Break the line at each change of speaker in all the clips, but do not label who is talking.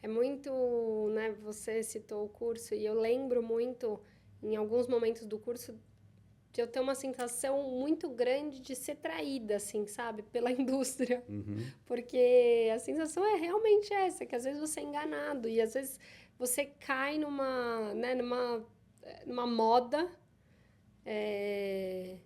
É muito, né? Você citou o curso e eu lembro muito, em alguns momentos do curso, de eu ter uma sensação muito grande de ser traída, assim, sabe? Pela indústria.
Uhum.
Porque a sensação é realmente essa, que às vezes você é enganado e às vezes você cai numa, né, numa moda é,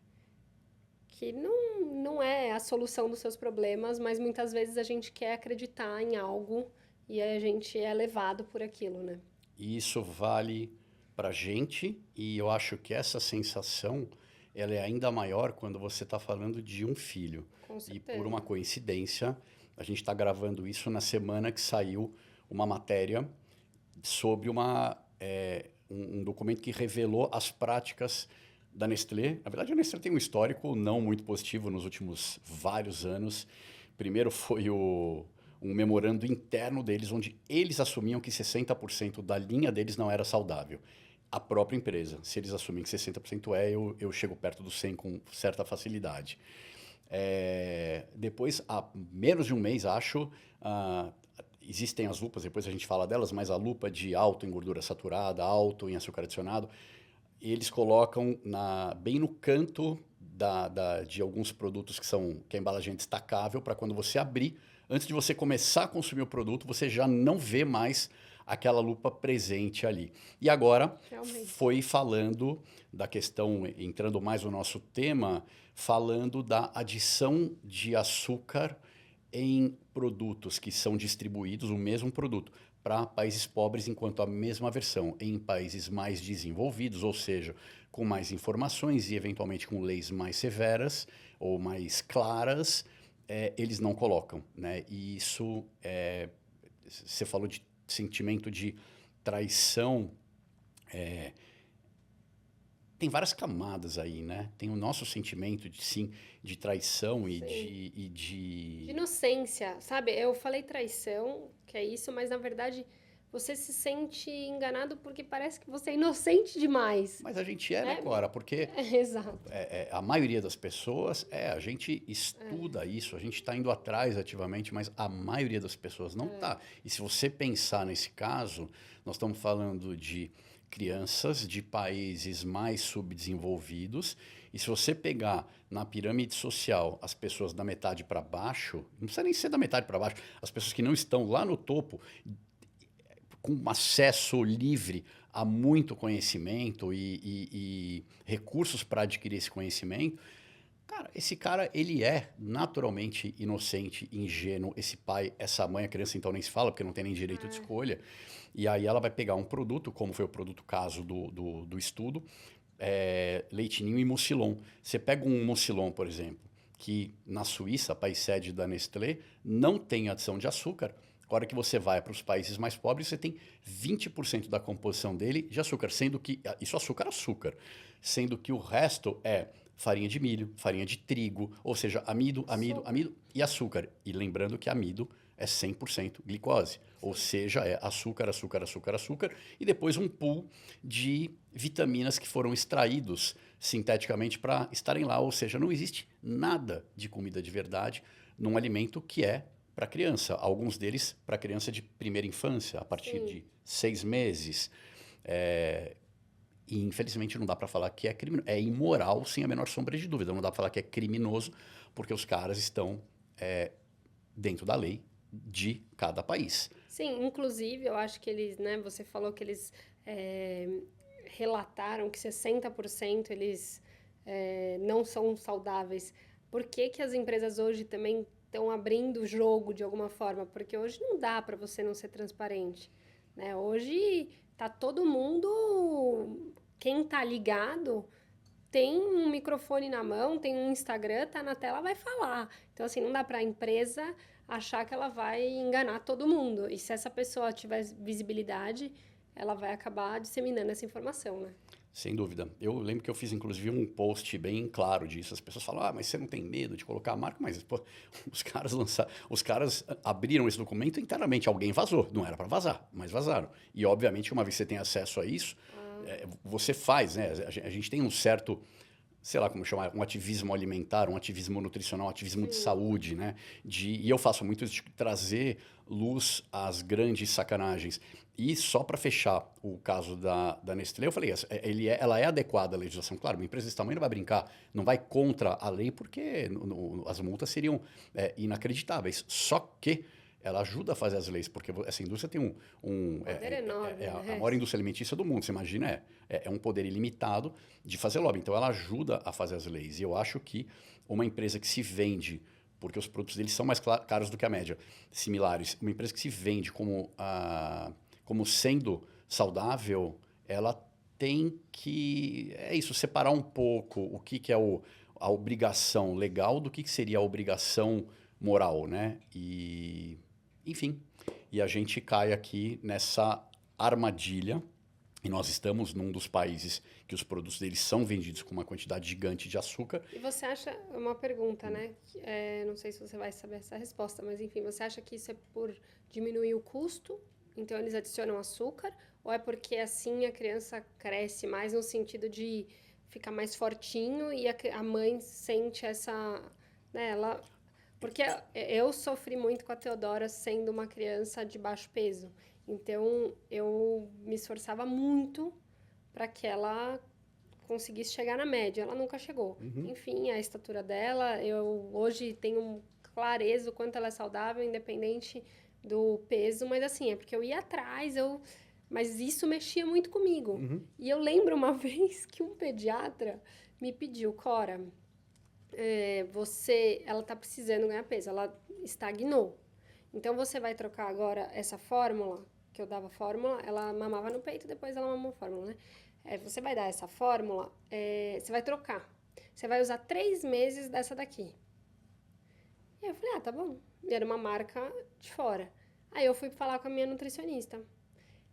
que não é a solução dos seus problemas, mas muitas vezes a gente quer acreditar em algo e a gente é levado por aquilo, né?
E isso vale para gente, e eu acho que essa sensação ela é ainda maior quando você está falando de um filho.
Com
E por uma
certeza.
coincidência, a gente está gravando isso na semana que saiu uma matéria sobre um documento que revelou as práticas da Nestlé. Na verdade, a Nestlé tem um histórico não muito positivo nos últimos vários anos. Primeiro foi um memorando interno deles, onde eles assumiam que 60% da linha deles não era saudável. A própria empresa. Se eles assumem que 60% eu chego perto do 100 com certa facilidade. Depois, há menos de um mês, acho, existem as lupas, depois a gente fala delas, mas a lupa de alto em gordura saturada, alto em açúcar adicionado, eles colocam bem no canto de alguns produtos que a embalagem é destacável para quando você abrir, antes de você começar a consumir o produto, você já não vê mais aquela lupa presente ali. E agora
Realmente.
foi falando da questão, entrando mais no nosso tema, falando da adição de açúcar em produtos que são distribuídos, o mesmo produto, para países pobres, enquanto a mesma versão em países mais desenvolvidos, ou seja, com mais informações e eventualmente com leis mais severas ou mais claras, eles não colocam, né? E isso, você falou de sentimento de traição, tem várias camadas aí, né? Tem o nosso sentimento de sim, de traição e
Sim. De
de.
inocência, sabe? Eu falei traição, que é isso, mas na verdade você se sente enganado porque parece que você é inocente demais,
Mas a gente é, né,
né?
Cora? Porque
Exato.
a maioria das pessoas, a gente estuda isso, a gente está indo atrás ativamente, mas a maioria das pessoas não está. E se você pensar nesse caso, nós estamos falando de crianças de países mais subdesenvolvidos, e se você pegar na pirâmide social as pessoas da metade para baixo, não precisa nem ser da metade para baixo, as pessoas que não estão lá no topo, com acesso livre a muito conhecimento e recursos para adquirir esse conhecimento, cara, esse cara, ele é naturalmente inocente, ingênuo. Esse pai, essa mãe, a criança então nem se fala, porque não tem nem direito de
É,
escolha. E aí ela vai pegar um produto, como foi o produto caso do estudo, leitinho e mucilon. Você pega um mucilon, por exemplo, que na Suíça, país sede da Nestlé, não tem adição de açúcar. A hora que você vai para os países mais pobres, você tem 20% da composição dele de açúcar, sendo que isso açúcar, sendo que o resto é farinha de milho, farinha de trigo, ou seja, amido, amido,
açúcar.
amido e açúcar. E lembrando que amido é 100% glicose, ou
Sim.
seja, é açúcar, açúcar, açúcar, açúcar, e depois um pool de vitaminas que foram extraídos sinteticamente para estarem lá, ou seja, não existe nada de comida de verdade num alimento que é para criança, alguns deles para criança de primeira infância, a partir
Sim.
de 6 meses. E infelizmente não dá para falar que é criminoso. É imoral, sem a menor sombra de dúvida. Não dá para falar que é criminoso, porque os caras estão dentro da lei de cada país.
Sim, inclusive eu acho que eles, né? Você falou que eles é, relataram que 60% eles não são saudáveis. Por que que as empresas hoje também estão abrindo o jogo de alguma forma? Porque hoje não dá para você não ser transparente, né? Hoje tá todo mundo, quem tá ligado tem um microfone na mão, tem um Instagram, tá na tela, vai falar. Então, assim, não dá para a empresa achar que ela vai enganar todo mundo. E se essa pessoa tiver visibilidade, ela vai acabar disseminando essa informação, né?
Sem dúvida. Eu lembro que eu fiz, inclusive, um post bem claro disso. As pessoas falam, mas você não tem medo de colocar a marca? Mas, pô, os caras abriram esse documento internamente. Alguém vazou. Não era para vazar, mas vazaram. E, obviamente, uma vez que você tem acesso a isso,
Ah,
você faz, né? A gente tem um certo sei lá como chamar, um ativismo alimentar, um ativismo nutricional, um ativismo de saúde, né? E eu faço muito isso, de trazer luz às grandes sacanagens. E só para fechar o caso da Nestlé, eu falei, ela é adequada à legislação. Claro, uma empresa desse tamanho não vai brincar, não vai contra a lei, porque as multas seriam inacreditáveis. Só que ela ajuda a fazer as leis, porque essa indústria tem
Poder enorme,
a
né?
maior indústria alimentícia do mundo, você imagina, é um poder ilimitado de fazer lobby. Então, ela ajuda a fazer as leis. E eu acho que uma empresa que se vende, porque os produtos deles são mais caros do que a média, similares, uma empresa que se vende como sendo saudável, ela tem que, separar um pouco o que é a obrigação legal do que seria a obrigação moral, né? Enfim, e a gente cai aqui nessa armadilha, e nós estamos num dos países que os produtos deles são vendidos com uma quantidade gigante de açúcar.
E você acha, uma pergunta, né? Não sei se você vai saber essa resposta, mas enfim, você acha que isso é por diminuir o custo? Então eles adicionam açúcar? Ou é porque assim a criança cresce mais no sentido de ficar mais fortinho e a mãe sente essa, né, porque eu sofri muito com a Teodora sendo uma criança de baixo peso. Então, eu me esforçava muito para que ela conseguisse chegar na média. Ela nunca chegou. Enfim, a estatura dela, eu hoje tenho clareza o quanto ela é saudável, independente do peso. Mas assim, é porque eu ia atrás, mas isso mexia muito comigo. E eu lembro uma vez que um pediatra me pediu, Cora, ela está precisando ganhar peso, ela estagnou. Então, você vai trocar agora essa fórmula, que eu dava fórmula, ela mamava no peito, depois ela mamou fórmula, né? Você vai dar essa fórmula, você vai trocar. Você vai usar 3 meses dessa daqui. E aí eu falei, tá bom. E era uma marca de fora. Aí eu fui falar com a minha nutricionista.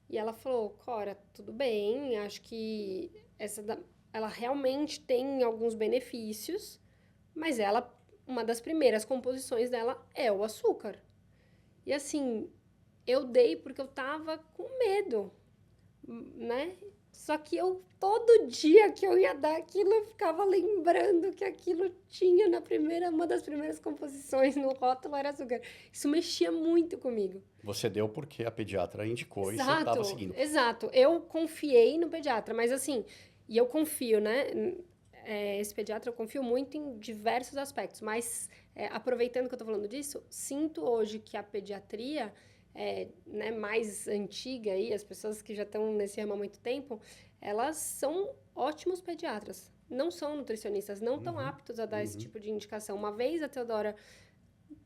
E ela falou, Cora, tudo bem, acho que ela realmente tem alguns benefícios, mas uma das primeiras composições dela é o açúcar. E assim, eu dei porque eu tava com medo, né? Só que todo dia que eu ia dar aquilo, eu ficava lembrando que aquilo tinha uma das primeiras composições no rótulo era açúcar. Isso mexia muito comigo.
Você deu porque a pediatra indicou e você estava seguindo.
Exato. Eu confiei no pediatra, mas assim, e eu confio, né? Esse pediatra eu confio muito em diversos aspectos, mas aproveitando que eu tô falando disso, sinto hoje que a pediatria né, mais antiga aí, as pessoas que já estão nesse ramo há muito tempo, elas são ótimos pediatras, não são nutricionistas, não estão aptos a dar esse tipo de indicação. Uma vez a Teodora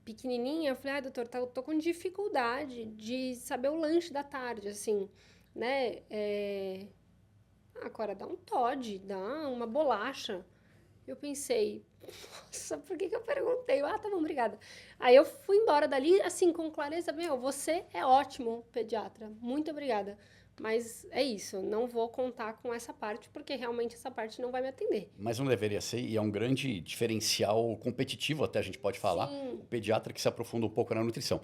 pequenininha, eu falei, doutor, eu tô com dificuldade de saber o lanche da tarde, assim, né, agora dá um Toddy, dá uma bolacha. Eu pensei, nossa, por que eu perguntei? Tá bom, obrigada. Aí eu fui embora dali, assim, com clareza, você é ótimo pediatra, muito obrigada. Mas é isso, não vou contar com essa parte, porque realmente essa parte não vai me atender.
Mas não deveria ser, e é um grande diferencial competitivo, até a gente pode falar,
Sim.
o pediatra que se aprofunda um pouco na nutrição.